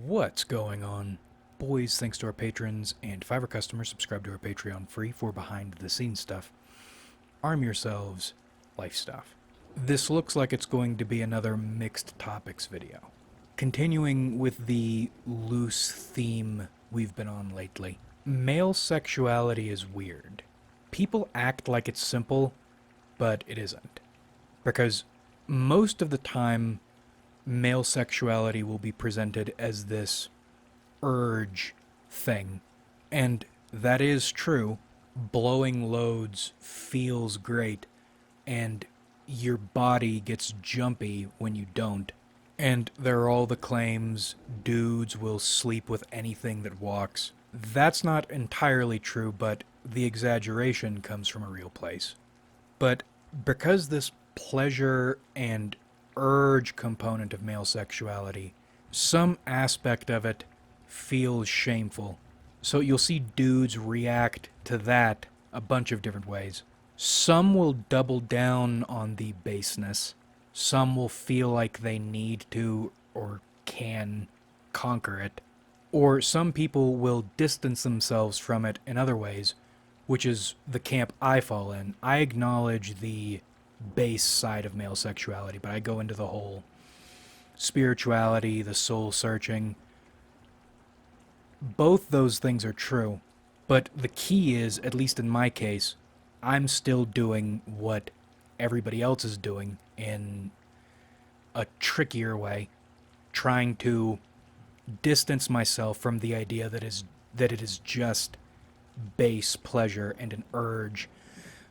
What's going on? Boys, thanks to our patrons and Fiverr customers, subscribe to our Patreon free for behind the scenes stuff. Arm yourselves, life stuff. This looks like it's going to be another mixed topics video. Continuing with the loose theme we've been on lately. Male sexuality is weird. People act like it's simple, but it isn't. Because most of the time, male sexuality will be presented as this urge thing. And that is true. Blowing loads feels great, and your body gets jumpy when you don't. And there are all the claims dudes will sleep with anything that walks. That's not entirely true, but the exaggeration comes from a real place. But because this pleasure and urge component of male sexuality, some aspect of it feels shameful. So you'll see dudes react to that a bunch of different ways. Some will double down on the baseness. Some will feel like they need to or can conquer it. Or some people will distance themselves from it in other ways, which is the camp I fall in. I acknowledge the base side of male sexuality, but I go into the whole spirituality, the soul searching. Both those things are true, but the key is, at least in my case, I'm still doing what everybody else is doing in a trickier way, trying to distance myself from the idea that it is just base pleasure and an urge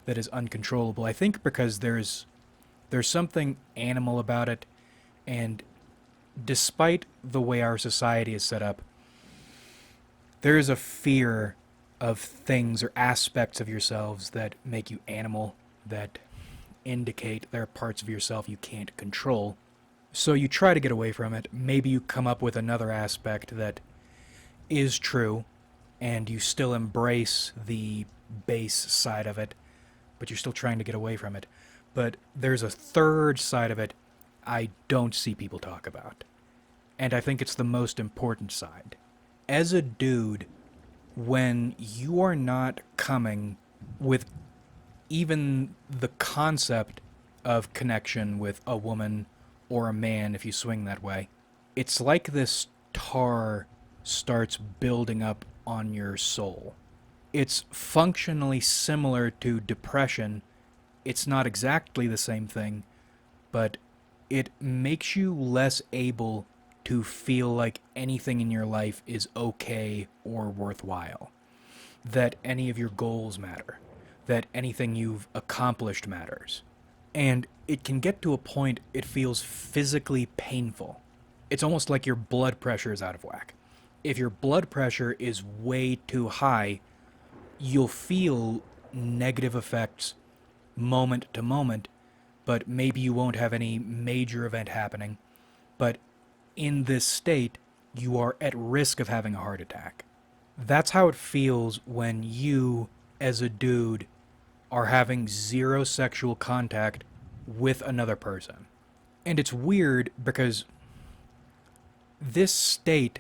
that is uncontrollable. I think because there's something animal about it, and despite the way our society is set up, there is a fear of things or aspects of yourselves that make you animal, that indicate there are parts of yourself you can't control. So you try to get away from it. Maybe you come up with another aspect that is true, and you still embrace the base side of it, but you're still trying to get away from it. But there's a third side of it I don't see people talk about. And I think it's the most important side. As a dude, when you are not coming with even the concept of connection with a woman or a man, if you swing that way, it's like this tar starts building up on your soul. It's functionally similar to depression. It's not exactly the same thing, but it makes you less able to feel like anything in your life is okay or worthwhile. That any of your goals matter. That anything you've accomplished matters. And it can get to a point it feels physically painful. It's almost like your blood pressure is out of whack. If your blood pressure is way too high, you'll feel negative effects moment to moment, but maybe you won't have any major event happening. But in this state, you are at risk of having a heart attack. That's how it feels when you, as a dude, are having zero sexual contact with another person. And it's weird because this state,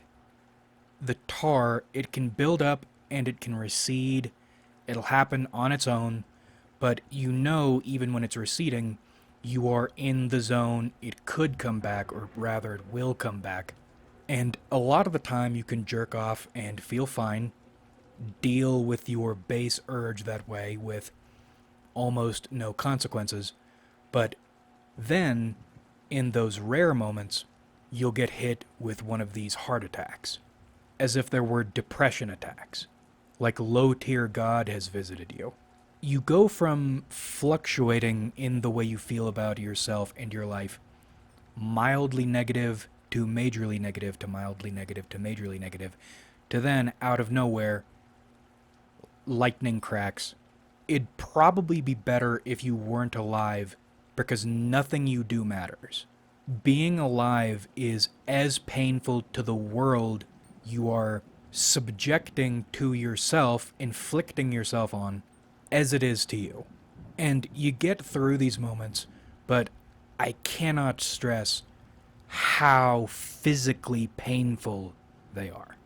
the tar, it can build up and it can recede. It'll happen on its own, but you know even when it's receding, you are in the zone. It could come back, or rather it will come back. And a lot of the time you can jerk off and feel fine, deal with your base urge that way with almost no consequences. But then, in those rare moments, you'll get hit with one of these heart attacks, as if there were depression attacks, like low-tier God has visited you. You go from fluctuating in the way you feel about yourself and your life, mildly negative to majorly negative to mildly negative to majorly negative, to then, out of nowhere, lightning cracks. It'd probably be better if you weren't alive, because nothing you do matters. Being alive is as painful to the world you are subjecting to yourself, inflicting yourself on, as it is to you. And you get through these moments, but I cannot stress how physically painful they are.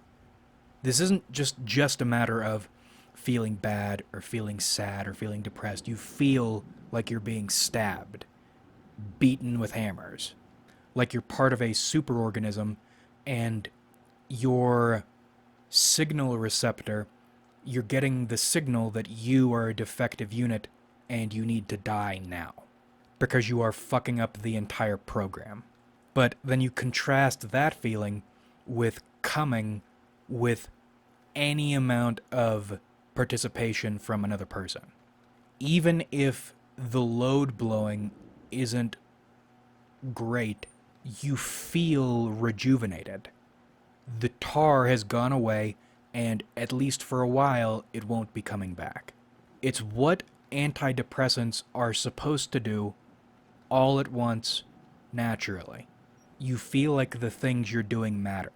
This isn't just a matter of feeling bad or feeling sad or feeling depressed. You feel like you're being stabbed, beaten with hammers, like you're part of a superorganism and your signal receptor, you're getting the signal that you are a defective unit and you need to die now because you are fucking up the entire program. But then you contrast that feeling with coming with any amount of participation from another person. Even if the load blowing isn't great, you feel rejuvenated. The tar has gone away, and at least for a while, it won't be coming back. It's what antidepressants are supposed to do all at once, naturally. You feel like the things you're doing matter.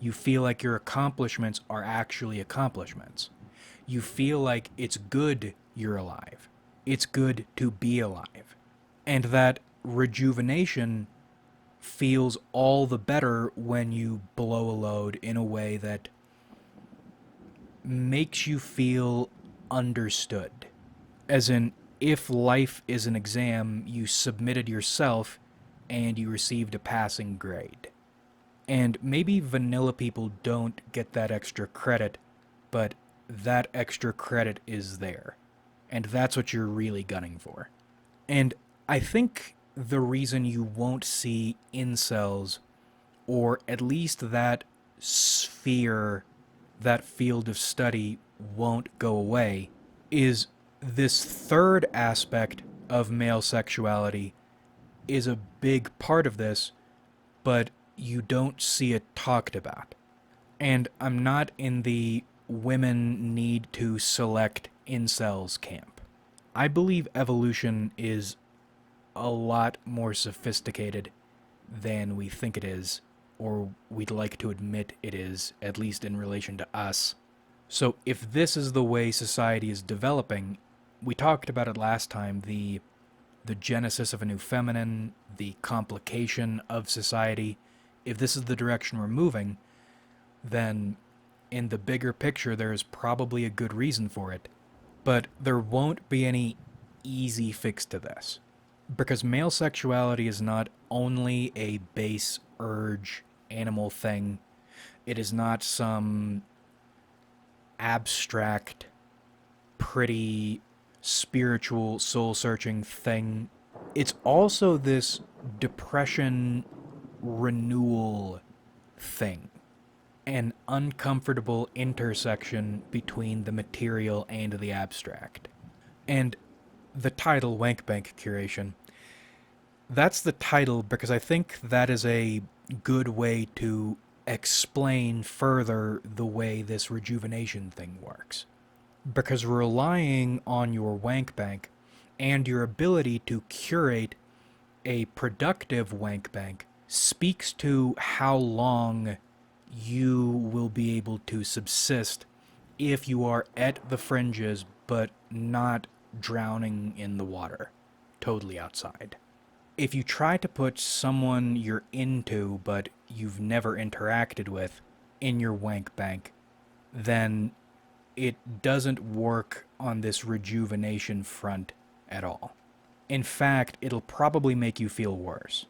You feel like your accomplishments are actually accomplishments. You feel like it's good you're alive. It's good to be alive. And that rejuvenation feels all the better when you blow a load in a way that makes you feel understood. As in, if life is an exam, you submitted yourself and you received a passing grade. And maybe vanilla people don't get that extra credit, but that extra credit is there. And that's what you're really gunning for. And I think the reason you won't see incels, or at least that sphere, that field of study won't go away, is this third aspect of male sexuality is a big part of this, but you don't see it talked about. And I'm not in the women need to select incels camp. I believe evolution is a lot more sophisticated than we think it is, or we'd like to admit it is, at least in relation to us. So if this is the way society is developing, we talked about it last time, the genesis of a new feminine, the complication of society. If this is the direction we're moving, then in the bigger picture there is probably a good reason for it. But there won't be any easy fix to this. Because male sexuality is not only a base urge animal thing. It is not some abstract, pretty, spiritual, soul-searching thing. It's also this depression renewal thing. An uncomfortable intersection between the material and the abstract. And the title, Wank Bank Curation, that's the title because I think that is a good way to explain further the way this rejuvenation thing works. Because relying on your wank bank and your ability to curate a productive wank bank speaks to how long you will be able to subsist if you are at the fringes but not drowning in the water, totally outside. If you try to put someone you're into but you've never interacted with in your wank bank, then it doesn't work on this rejuvenation front at all. In fact, it'll probably make you feel worse.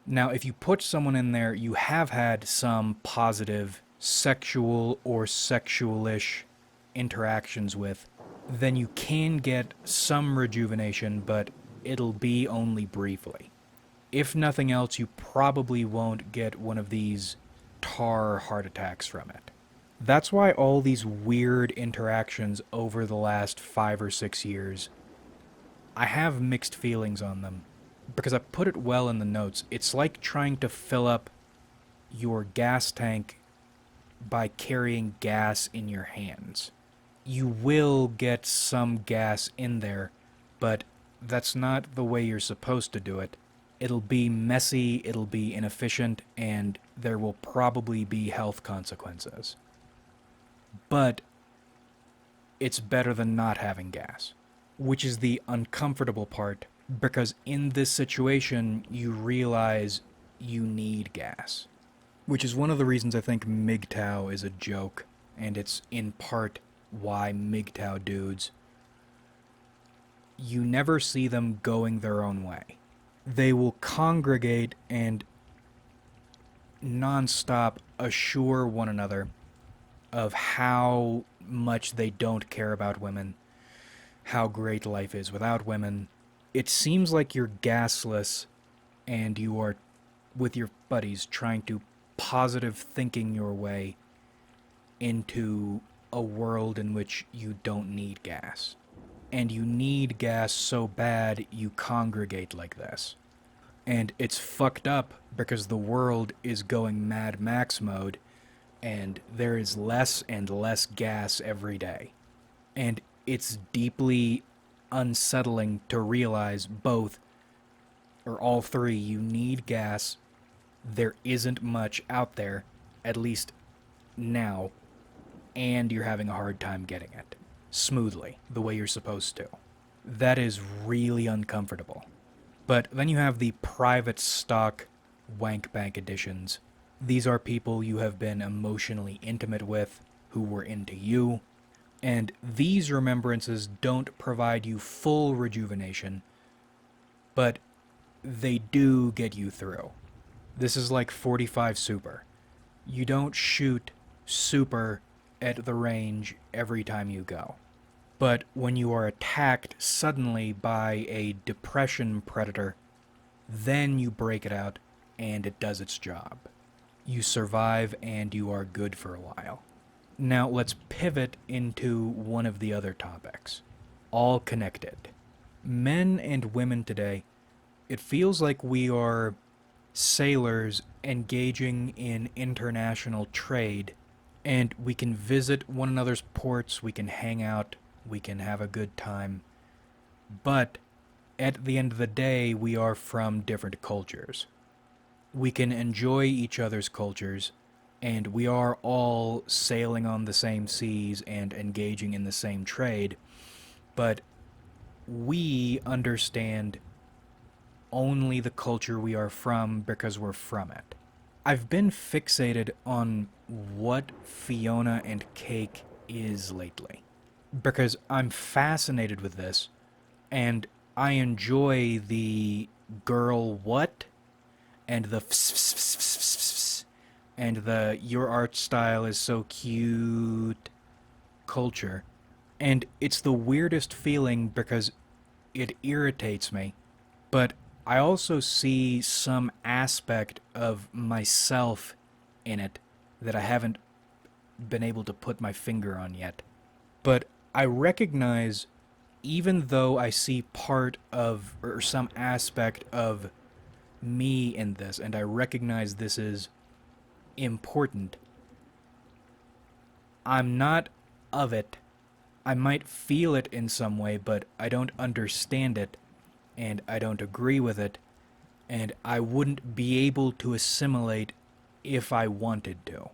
Now, if you put someone in there you have had some positive sexual or sexualish interactions with, then you can get some rejuvenation, but it'll be only briefly. If nothing else, you probably won't get one of these tar heart attacks from it. That's why all these weird interactions over the last 5 or 6 years, I have mixed feelings on them. Because I put it well in the notes, it's like trying to fill up your gas tank by carrying gas in your hands. You will get some gas in there, but that's not the way you're supposed to do it. It'll be messy, it'll be inefficient, and there will probably be health consequences. But it's better than not having gas, which is the uncomfortable part, because in this situation you realize you need gas. Which is one of the reasons I think MGTOW is a joke, and it's in part why MGTOW dudes, you never see them going their own way. They will congregate and nonstop assure one another of how much they don't care about women, how great life is without women. It seems like you're gasless and you are, with your buddies, trying to positive thinking your way into a world in which you don't need gas. And you need gas so bad you congregate like this. And it's fucked up because the world is going Mad Max mode and there is less and less gas every day. And it's deeply unsettling to realize both, or all three, you need gas. There isn't much out there, at least now, and you're having a hard time getting it smoothly, the way you're supposed to. That is really uncomfortable. But then you have the private stock Wank Bank editions. These are people you have been emotionally intimate with, who were into you, and these remembrances don't provide you full rejuvenation, but they do get you through. This is like 45 super. You don't shoot super at the range every time you go. But when you are attacked suddenly by a depression predator, then you break it out and it does its job. You survive and you are good for a while. Now let's pivot into one of the other topics. All connected. Men and women today, it feels like we are sailors engaging in international trade, and we can visit one another's ports, we can hang out, we can have a good time, but at the end of the day, we are from different cultures. We can enjoy each other's cultures, and we are all sailing on the same seas and engaging in the same trade, but we understand only the culture we are from because we're from it. I've been fixated on what Fiona and Cake is lately because I'm fascinated with this and I enjoy the girl what and the and the your art style is so cute culture. And it's the weirdest feeling because it irritates me, but I also see some aspect of myself in it that I haven't been able to put my finger on yet. But I recognize, even though I see part of, or some aspect of me in this, and I recognize this is important, I'm not of it. I might feel it in some way, but I don't understand it, and I don't agree with it, and I wouldn't be able to assimilate if I wanted to.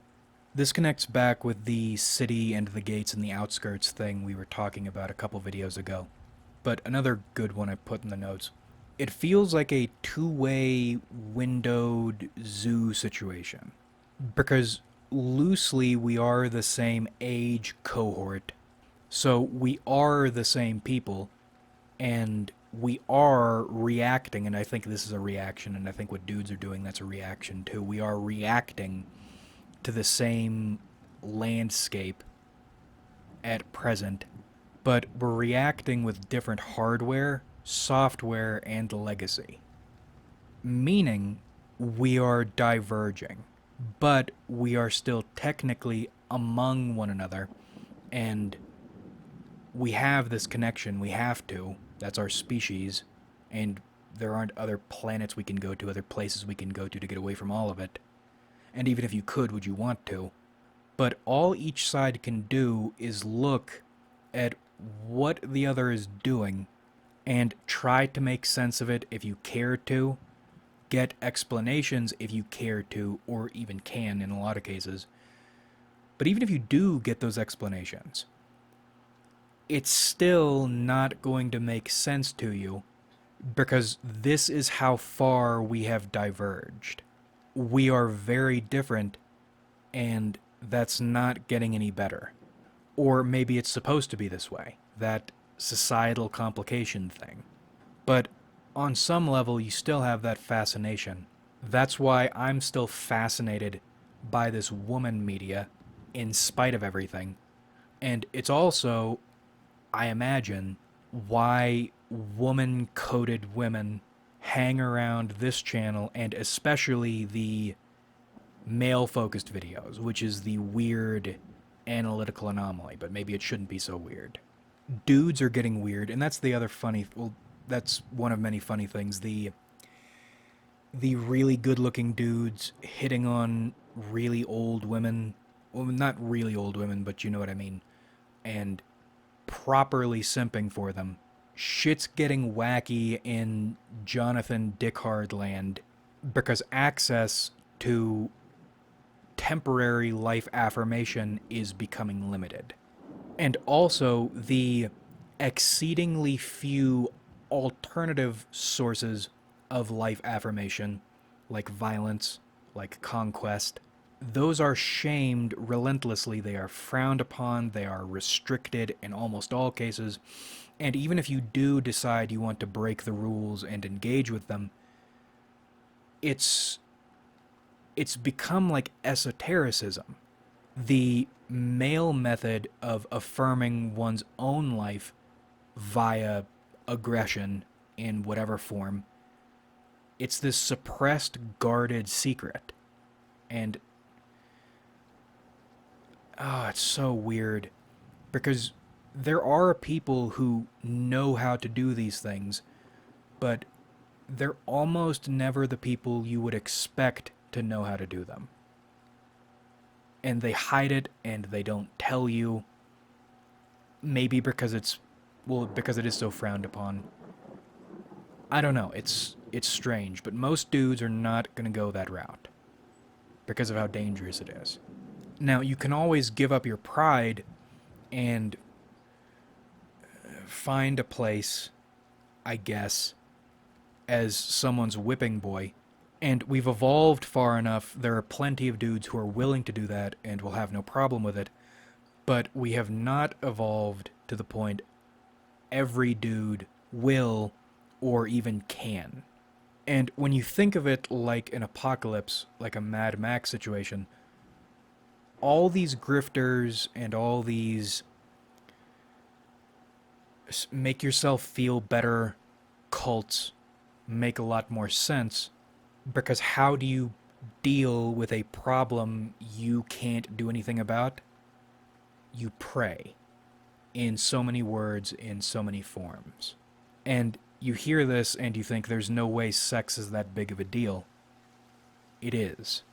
This connects back with the city and the gates and the outskirts thing we were talking about a couple videos ago. But another good one I put in the notes. It feels like a two-way windowed zoo situation. Because loosely we are the same age cohort. So we are the same people. And we are reacting, and I think this is a reaction, and I think what dudes are doing, that's a reaction too. We are reacting to the same landscape at present, but we're reacting with different hardware, software, and legacy. Meaning, we are diverging, but we are still technically among one another, and we have this connection, we have to. That's our species, and there aren't other planets we can go to, other places we can go to get away from all of it. And even if you could, would you want to? But all each side can do is look at what the other is doing and try to make sense of it if you care to, get explanations if you care to, or even can in a lot of cases. But even if you do get those explanations, it's still not going to make sense to you because this is how far we have diverged. we are very different, and that's not getting any better. Or maybe it's supposed to be this way, that societal complication thing. But on some level, you still have that fascination. That's why I'm still fascinated by this woman media in spite of everything. And it's also, I imagine, why woman coded women hang around this channel, and especially the male focused videos, which is the weird analytical anomaly, but maybe it shouldn't be so weird. Dudes are getting weird, and that's the other funny, well, that's one of many funny things. The really good looking dudes hitting on really old women, well, not really old women, but you know what I mean, and properly simping for them. Shit's getting wacky in Jonathan Dickhard land because access to temporary life affirmation is becoming limited. And also, the exceedingly few alternative sources of life affirmation, like violence, like conquest, those are shamed relentlessly. They are frowned upon, they are restricted in almost all cases. And even if you do decide you want to break the rules and engage with them, it's it's become like esotericism. The male method of affirming one's own life via aggression in whatever form, it's this suppressed, guarded secret. And, oh, it's so weird. Because there are people who know how to do these things, but they're almost never the people you would expect to know how to do them. And they hide it and they don't tell you. Maybe because because it is so frowned upon. I don't know. It's strange, but most dudes are not going to go that route because of how dangerous it is. Now, you can always give up your pride and find a place, I guess, as someone's whipping boy. And we've evolved far enough. There are plenty of dudes who are willing to do that and will have no problem with it. But we have not evolved to the point every dude will or even can. And when you think of it like an apocalypse, like a Mad Max situation, all these grifters and all these make yourself feel better cults make a lot more sense, because how do you deal with a problem you can't do anything about? You pray in so many words, in so many forms. And you hear this and you think there's no way sex is that big of a deal. It is.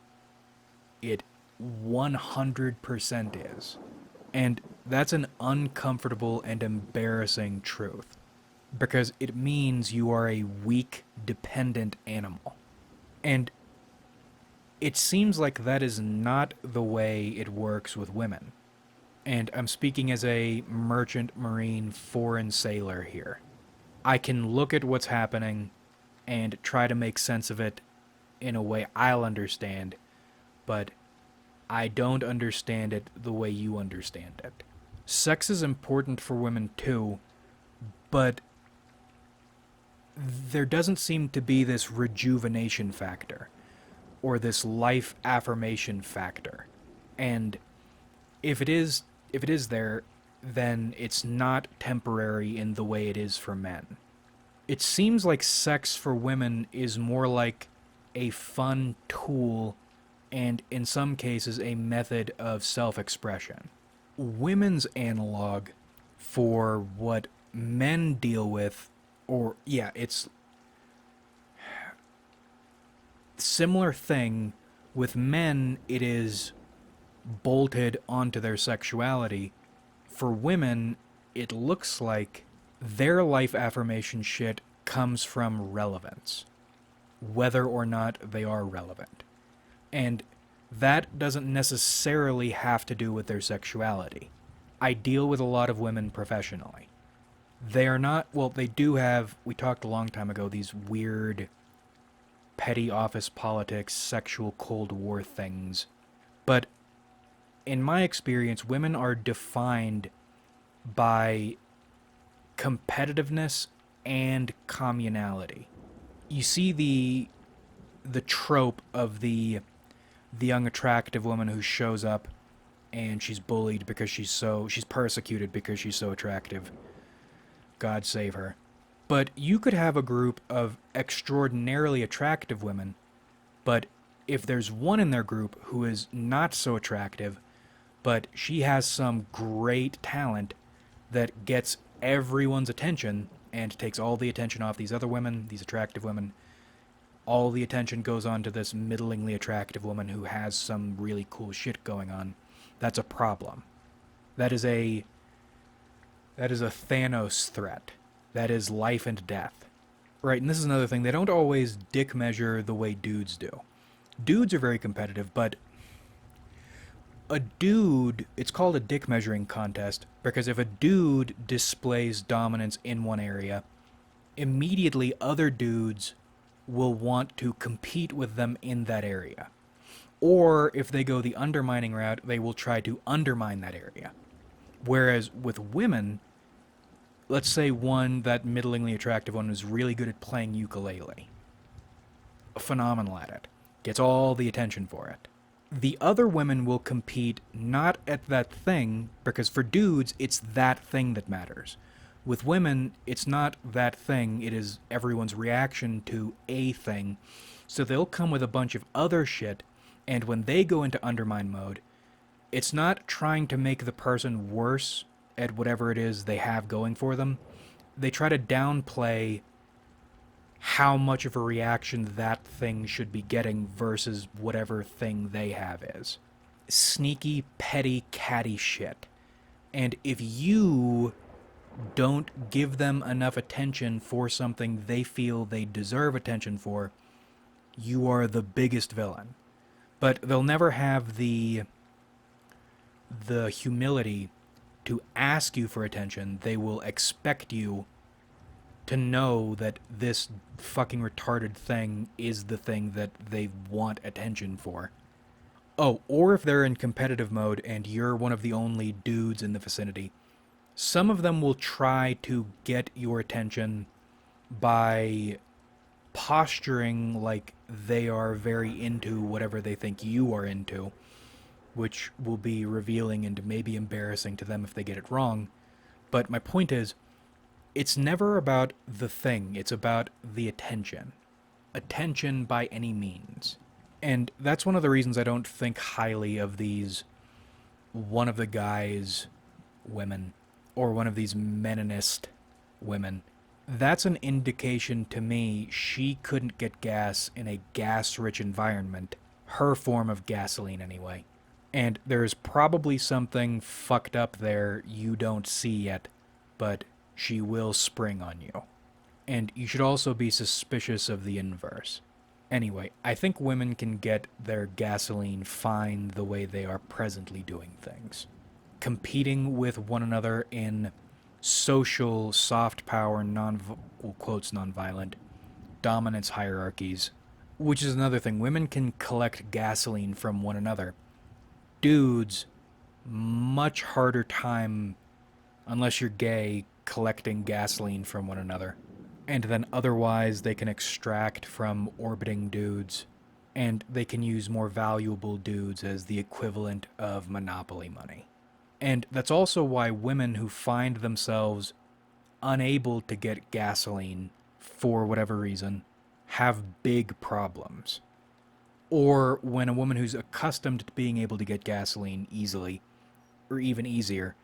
It 100% is. And that's an uncomfortable and embarrassing truth, because it means you are a weak, dependent animal. And it seems like that is not the way it works with women. And I'm speaking as a merchant marine foreign sailor here. I can look at what's happening and try to make sense of it in a way I'll understand, but I don't understand it the way you understand it. Sex is important for women too, but there doesn't seem to be this rejuvenation factor or this life affirmation factor. And if it is there, then it's not temporary in the way it is for men. It seems like sex for women is more like a fun tool and in some cases a method of self-expression. Women's analog for what men deal with, or yeah, it's similar thing. With men, it is bolted onto their sexuality. For women, it looks like their life affirmation shit comes from relevance, whether or not they are relevant. And that doesn't necessarily have to do with their sexuality. I deal with a lot of women professionally. They are not, well, they do have, we talked a long time ago, these weird petty office politics, sexual Cold War things. But in my experience, women are defined by competitiveness and communality. You see the trope of the young attractive woman who shows up and she's bullied because she's persecuted because she's so attractive. God save her. But you could have a group of extraordinarily attractive women, but if there's one in their group who is not so attractive, but she has some great talent that gets everyone's attention and takes all the attention off these other women, these attractive women, all the attention goes on to this middlingly attractive woman who has some really cool shit going on. That's a problem. That is a Thanos threat. That is life and death. Right, and this is another thing. They don't always dick measure the way dudes do. Dudes are very competitive, but a dude, it's called a dick measuring contest because if a dude displays dominance in one area, immediately other dudes will want to compete with them in that area. Or if they go the undermining route, they will try to undermine that area. Whereas with women, let's say that middlingly attractive one is really good at playing ukulele. Phenomenal at it. Gets all the attention for it. The other women will compete not at that thing, because for dudes, it's that thing that matters. With women, it's not that thing, it is everyone's reaction to a thing. So they'll come with a bunch of other shit, and when they go into undermine mode, it's not trying to make the person worse at whatever it is they have going for them. They try to downplay how much of a reaction that thing should be getting versus whatever thing they have is. Sneaky, petty, catty shit. And if you don't give them enough attention for something they feel they deserve attention for, you are the biggest villain. But they'll never have the humility to ask you for attention. They will expect you to know that this fucking retarded thing is the thing that they want attention for. Oh, or if they're in competitive mode and you're one of the only dudes in the vicinity, some of them will try to get your attention by posturing like they are very into whatever they think you are into, which will be revealing and maybe embarrassing to them if they get it wrong. But my point is, it's never about the thing, it's about the attention. Attention by any means. And that's one of the reasons I don't think highly of these one of the guys women, or one of these meninist women. That's an indication to me she couldn't get gas in a gas-rich environment. Her form of gasoline, anyway. And there's probably something fucked up there you don't see yet, but she will spring on you. And you should also be suspicious of the inverse. Anyway, I think women can get their gasoline fine the way they are presently doing things. Competing with one another in social, soft power, non-violent dominance hierarchies, which is another thing. Women can collect gasoline from one another. Dudes, much harder time, unless you're gay, collecting gasoline from one another. And then otherwise they can extract from orbiting dudes, and they can use more valuable dudes as the equivalent of monopoly money. And that's also why women who find themselves unable to get gasoline for whatever reason have big problems. Or when a woman who's accustomed to being able to get gasoline easily, or even easier,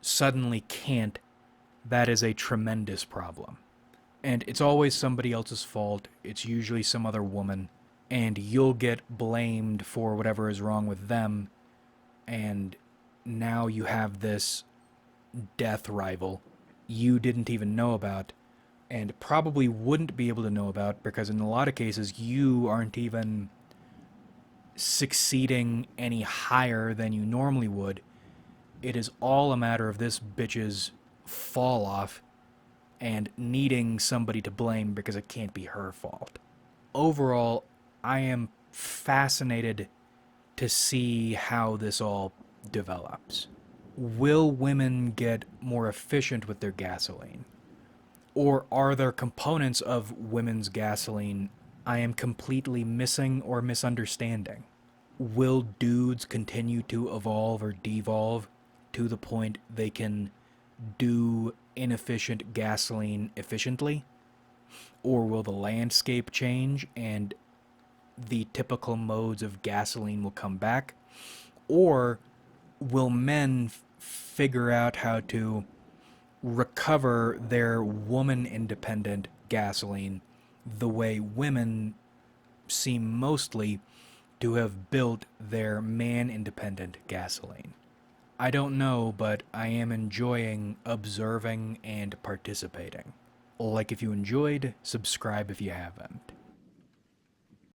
suddenly can't, that is a tremendous problem. And it's always somebody else's fault. It's usually some other woman. And you'll get blamed for whatever is wrong with them. And now you have this death rival you didn't even know about, and probably wouldn't be able to know about, because in a lot of cases you aren't even succeeding any higher than you normally would. It is all a matter of this bitch's fall off and needing somebody to blame because it can't be her fault. overall, I am fascinated to see how this all develops. Will women get more efficient with their gasoline? Or are there components of women's gasoline I am completely missing or misunderstanding? Will dudes continue to evolve or devolve to the point they can do inefficient gasoline efficiently? Or will the landscape change and the typical modes of gasoline will come back? Or will men figure out how to recover their woman independent gasoline the way women seem mostly to have built their man independent gasoline? I don't know, but I am enjoying observing and participating. Like if you enjoyed, subscribe if you haven't.